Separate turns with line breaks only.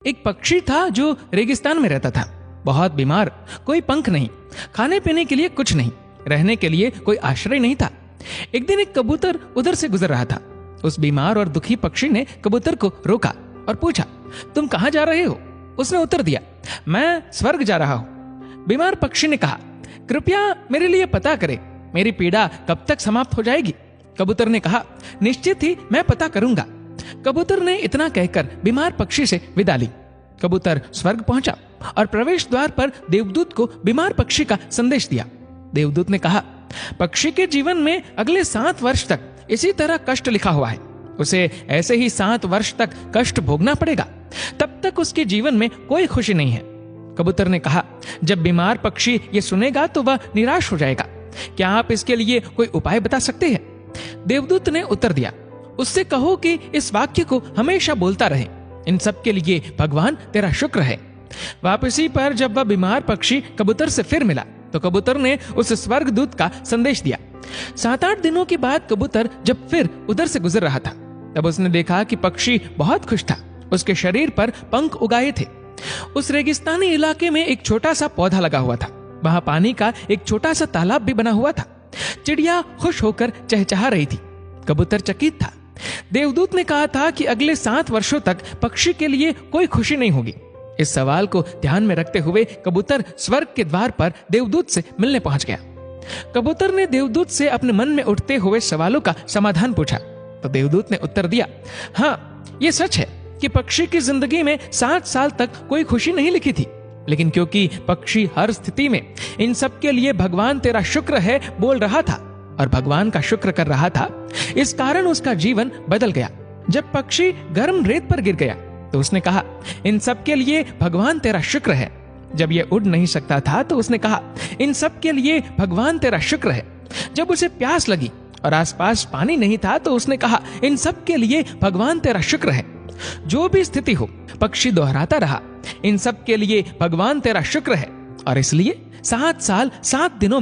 एक पक्षी था जो रेगिस्तान में रहता था, बहुत बीमार, कोई पंख नहीं, खाने पीने के लिए कुछ नहीं, रहने के लिए कोई आश्रय नहीं था। एक दिन एक कबूतर उधर से गुजर रहा था। उस बीमार और दुखी पक्षी ने कबूतर को रोका और पूछा, तुम कहां जा रहे हो? उसने उत्तर दिया, मैं स्वर्ग जा रहा हूं। बीमार पक्षी ने कहा, कृपया मेरे लिए पता करें, मेरी पीड़ा कब तक समाप्त हो जाएगी? कबूतर ने कहा, निश्चित ही मैं पता करूंगा। कबूतर ने इतना कहकर बीमार पक्षी से विदा ली। कबूतर स्वर्ग पहुंचा और प्रवेश द्वार पर देवदूत को बीमार पक्षी का संदेश दिया। देवदूत ने कहा, पक्षी के जीवन में अगले 7 वर्ष तक इसी तरह कष्ट लिखा हुआ है। उसे ऐसे ही 7 वर्ष तक कष्ट भोगना पड़ेगा, तब तक उसके जीवन में कोई खुशी नहीं है। कबूतर ने कहा, जब बीमार पक्षी ये सुनेगा तो वह निराश हो जाएगा। क्या आप इसके लिए कोई उपाय बता सकते हैं? देवदूत ने उत्तर दिया, उससे कहो कि इस वाक्य को हमेशा बोलता रहे, इन सब के लिए भगवान तेरा शुक्र है। वापसी पर जब वह बीमार पक्षी कबूतर से फिर मिला तो कबूतर ने उस स्वर्गदूत का संदेश दिया। 7-8 दिनों के बाद कबूतर जब फिर उधर से गुजर रहा था, तब उसने देखा कि पक्षी बहुत खुश था। उसके शरीर पर पंख उगाए थे। उस रेगिस्तानी इलाके में एक छोटा सा पौधा लगा हुआ था। वहां पानी का एक छोटा सा तालाब भी बना हुआ था। चिड़िया खुश होकर चहचहा रही थी। कबूतर चकित था। देवदूत ने कहा था कि अगले 7 वर्षों तक पक्षी के लिए कोई खुशी नहीं होगी। इस सवाल को ध्यान में रखते हुए कबूतर स्वर्ग के द्वार पर देवदूत से मिलने पहुंच गया। कबूतर ने देवदूत से अपने मन में उठते हुए सवालों का समाधान पूछा तो देवदूत ने उत्तर दिया, हाँ, ये सच है कि पक्षी की जिंदगी में 7 साल तक कोई खुशी नहीं लिखी थी, लेकिन क्योंकि पक्षी हर स्थिति में इन सब के लिए भगवान तेरा शुक्र है बोल रहा था और भगवान का शुक्र कर रहा था, इस कारण उसका जीवन बदल गया। जब पक्षी गर्म रेत पर गिर गया तो उसने कहा, इन सब के लिए भगवान तेरा शुक्र है। जब यह उड़ नहीं सकता था तो उसने कहा, इन सब के लिए भगवान तेरा शुक्र है। जब उसे प्यास लगी और आसपास पानी नहीं था तो उसने कहा, इन सब के लिए भगवान तेरा शुक्र है। जो भी स्थिति हो, पक्षी दोहराता रहा, इन सब के लिए भगवान तेरा शुक्र है। और इसलिए 7 साल 7 दिनों